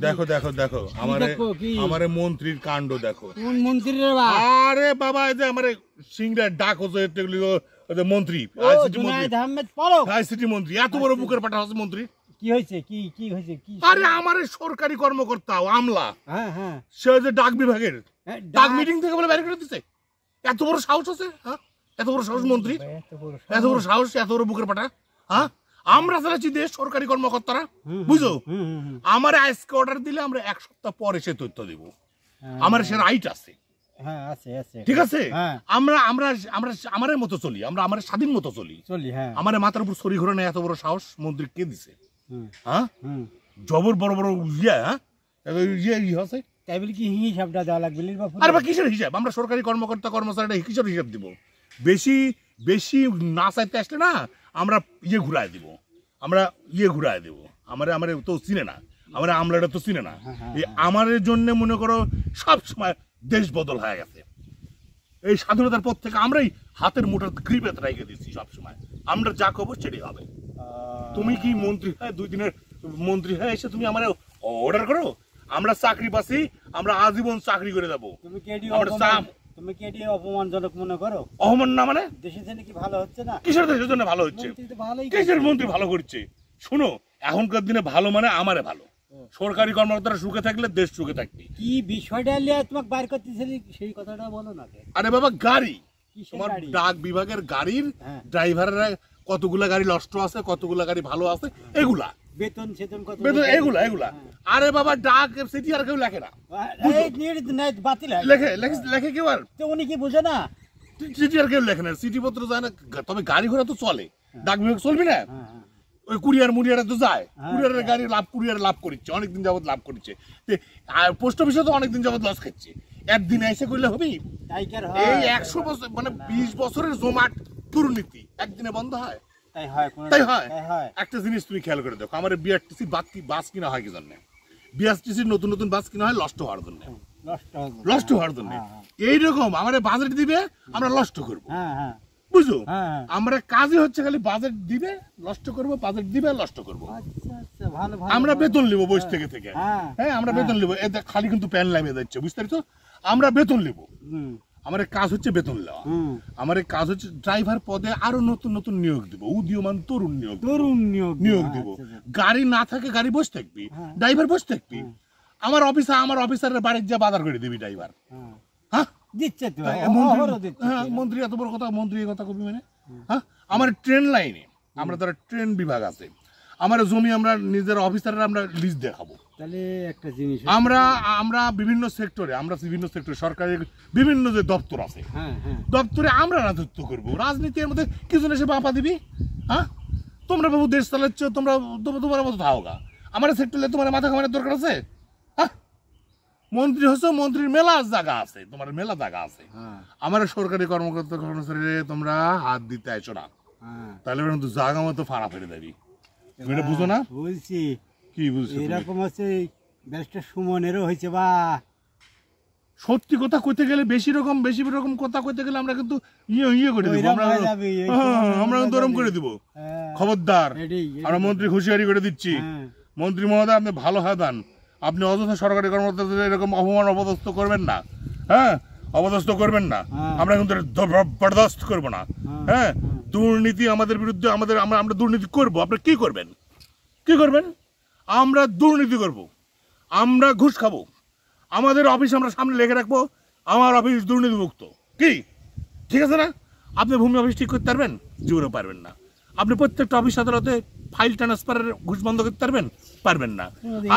দেখো দেখো দেখো আমারে মন্ত্রীর কাণ্ড দেখো। আরে বাবা এই যে আমারে সিংড়া ডাক হচ্ছে মন্ত্রী আইসিটি মন্ত্রী এত বড় বুকের পাটা হচ্ছে মন্ত্রী। কি হয়েছে কি হয়েছে কি? আরে আমার সরকারি কর্মকর্তা আমলা সে যে ডাক বিভাগের ডাক মিটিং থেকে বলে বাইরে করে দিচ্ছে। এত বড় সাহস আছে? হ্যাঁ এত বড় সাহস মন্ত্রী, এত বড় সাহস, এত বড় বুকের পাটা। হ্যাঁ আমরা চালাচ্ছি দেশ সরকারি কর্মকর্তারা, বুঝো? আমার আজকে অর্ডার দিলে আমরা এক সপ্তাহ পরে সে তথ্য দিব। আমার সে রাইট আছে, ঠিক আছে? আমরা আমরা আমরা আমাদের মতো চলি, আমরা আমার স্বাধীন মতো চলি। আমার মাথার উপর ছড়ি ঘোরে না এত বড় সাহস মন্ত্রী কে দিছে? হ্যাঁ জবর বড় বড় আছে তাই বলে কি হিসাবটা দেওয়া লাগবে? আরে বা কিসের হিসাব? আমরা সরকারি কর্মকর্তা কর্মচারীরা কিসের হিসাব দিব? বেশি বেশি না চাইতে আসলে না আমরা ঘুরায় দিব, আমরা ঘুরায় দেব। আমার তো চিনে না, আমরা আমলাটা তো চিনে না। এই আমাদের জন্য মনে করো সব সময় দেশ বদল হয়ে গেছে। এই স্বাধীনতার পর থেকে আমরাই হাতের মুঠোর গ্রিপে রেখে দিচ্ছি সব সময়। আমরা যা খবর সেটাই হবে। তুমি কি মন্ত্রী হয়ে 2 দিনের মন্ত্রী হয়ে এসে তুমি আমার অর্ডার করো? আমরা চাকরি পাচ্ছি, আমরা আজীবন চাকরি করে যাবো। তুমি কি এটি অপমানজনক মনে করো? অপমান না মানে দেশের জন্য কি ভালো হচ্ছে না? কিসের দেশের জন্য ভালো হচ্ছে? কিসের মন্ত্রী ভালো করছে? শুনো এখনকার দিনে ভালো মানে আমারে ভালো। সরকারি কর্মকর্তারা সুখে থাকলে দেশ সুখে থাকবে। কি বিষয়টা নিয়ে তোমাকে বাইর করতেছিলি সেই কথাটা বলো না। আরে বাবা গাড়ি, তোমার ডাক বিভাগের গাড়ির ড্রাইভাররা কতগুলা গাড়ি নষ্ট আছে, কতগুলা গাড়ি ভালো আছে, এগুলা বেতন সেতন কত বেতন এগুলা। আরে বাবা ডাক সিটি আর কেউ লেখে না, বাতিল লেখে লেখে কেউ আর তো উনি কি বুঝে না? সিটি আর কেউ লেখে না, চিঠি পত্র যায় না। তবে গাড়ি ঘোড়া তো চলে, ডাক বিভাগ চলবি না? ওই কুরিয়ার মুরিয়ারা তো যায়, কুরিয়ারের গাড়ি কুরিয়ার লাভ করছে, অনেকদিন যাবত লাভ করছে। পোস্ট অফিসে তো অনেকদিন যাবত লস খাচ্ছে। একদিনে এসে করলে হবে? এই 100 বছর মানে 20 বছরের জমাট দুর্নীতি একদিনে বন্ধ হয়? তাই হয়। একটা জিনিস তুমি খেয়াল করে দেখো, আমার বিআরটিসি বাস কিনা হয় কি জন্য? বিআরটিসির নতুন নতুন বাস কিনা হয় নষ্ট হওয়ার জন্য, নষ্ট হওয়ার জন্য। এইরকম আমার বাজেট দিবে, আমরা নষ্ট করবো, বুঝো? আমরা কাজই হচ্ছে খালি বাজেট দিবে নষ্ট করবো, বাজেট দিবে নষ্ট করবো। আমরা বেতন নিবো বসে থেকে থেকে। হ্যাঁ আমরা বেতন নিবো, খালি কিন্তু প্যান লাইনে যাচ্ছে, বুঝতে পারছো? আমরা বেতন নিবো, আমার কাজ হচ্ছে বেতন নেওয়া। আমার কাজ হচ্ছে ড্রাইভার পদে আরো নতুন নতুন নিয়োগ দিব, উদীয়মান তরুণ নিয়োগ দিব। গাড়ি না থাকে গাড়ি বসে থাকবি, ড্রাইভার বসে থাকবি। আমার অফিসারের বাড়ির যা বাজার করে দিবি ড্রাইভার। হ্যাঁ দিচ্ছে তো মন্ত্রী এত বড় কথা, মন্ত্রী এই কথা কবি মানে? হ্যাঁ আমার ট্রেন লাইনে আমরা তারা ট্রেন বিভাগ আছে, আমার জমি আমরা নিজের অফিসাররা আমরা লিস্ট দেখাবো। তাহলে একটা জিনিস আমরা বিভিন্ন সেক্টরে সরকারের বিভিন্ন যে দপ্তর আছে দপ্তরে আমরা রাজত্ব করবো। রাজনীতির মধ্যে কিছু এসে বাপা দিবি। হ্যাঁ তোমরা বাবু দেশ চালাচ্ছ, তোমার মতো থাকা। আমার সেক্টরে তোমার মাথা খামানোর দরকার আছে? হ্যাঁ মন্ত্রী হচ্ছে, মন্ত্রীর মেলা জায়গা আছে, তোমার মেলা জায়গা আছে। আমার সরকারি কর্মকর্তা কর্মচারী তোমরা হাত দিতে আইছো না, তাহলে কিন্তু জায়গা মতো ফাড়া ফেলে দেবি। তুমি এটা বুঝো না? বলছি কি বুঝছো? এরকম আছে ব্যারিস্টার সুমনেরও হয়েছে। বা সত্যি কথা কইতে গেলে বেশি রকম কথা কইতে গেলে আমরা কিন্তু করে দিব, আমরা গরম করে দিব। খবরদার, আমরা মন্ত্রী হুঁশিয়ারি করে দিচ্ছি। মন্ত্রী মহোদয় আপনি ভালো হাদান, আপনি অযথা সরকারি কর্মকর্তাদের এরকম অপমান অপদস্থ করবেন না। হ্যাঁ অপদস্থ করবেন না, আমরা কিন্তু বরদাস্ত করবো না। হ্যাঁ দুর্নীতি আমাদের বিরুদ্ধে, আমরা দুর্নীতি করবো। আপনি কি করবেন? আমরা দুর্নীতি করব, আমরা ঘুষ খাবো। আমাদের অফিস আমরা সামনে লেগে রাখবো, আমার অফিস দুর্নীতি মুক্ত। কি ঠিক আছে না? আপনি ভূমি অফিস ঠিক করতে পারবেন? জীবনও পারবেন না। আপনি প্রত্যেকটা অফিস আদালতে ফাইল ট্রান্সফারের ঘুষ বন্ধ করতে পারবেন না।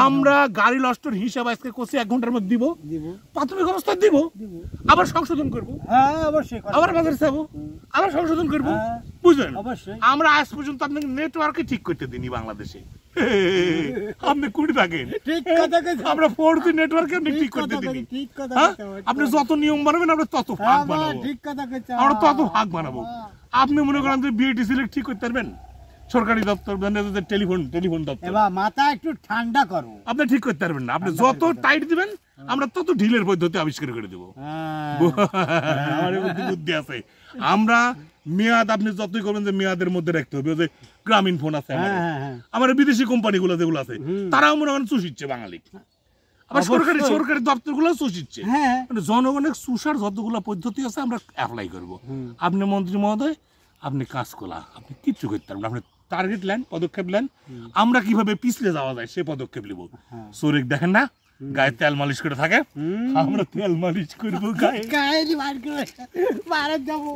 আমরা গাড়ি নষ্টর হিসাব আজকে করছি 1 ঘন্টার মধ্যে দিব, প্রাথমিক অবস্থায় দিব, আবার সংশোধন করবো, আবার বাজারে যাবো, আবার সংশোধন করবো, বুঝলেন? আমরা আজ পর্যন্ত আপনাকে নেটওয়ার্কে ঠিক করতে দিনি বাংলাদেশে। আপনি কুড়ি থাকেন, আমরা 4G নেটওয়ার্কে আপনি ঠিক করতে দিনি। আপনি যত নিয়ম বানাবেন আমরা তত ভাগ বানাবো, আমরা তত ভাগ বানাবো। আপনি মনে করেন যে বিআরটিসি ঠিক করতে পারবেন? সরকারি দপ্তর টেলিফোন দপ্তর মাথা একটু ঠান্ডা করো, আপনি ঠিক করতে পারবেন না। আপনি যত টাইট দিবেন আমরা তত ঢিলের পদ্ধতি আবিষ্কার করে দেবো। আমার বুদ্ধি আছে। আমরা মেয়াদ আপনি যতই করবেন যে মেয়াদের মধ্যে রাখতে হবে। ওই যে গ্রামীণ ফোন আছে হ্যাঁ হ্যাঁ হ্যাঁ আমার বিদেশি কোম্পানিগুলো যেগুলো আছে হুম। তারাও মনে করেন চুষিচ্ছে বাঙালি, আবার সরকারি অবশ্যই। সরকারি দপ্তরগুলো চুষিচ্ছে। হ্যাঁ মানে জনগণের চুষার যতগুলো পদ্ধতি আছে আমরা অ্যাপ্লাই করব। হুম। আপনি মন্ত্রী মহোদয় আপনি কাজ করা, আপনি কিচ্ছু করতে পারবেন, আপনি টার্গেট নেন, পদক্ষেপ নেন, আমরা কিভাবে পিছলে যাওয়া যায় সে পদক্ষেপ নিব। হ্যাঁ। শরীর দেখেন না গায়ে তেল মালিশ করে থাকে, হুম। আমরা তেল মালিশ করবো গায়ে। গায়ে বার করে মারা যাবো।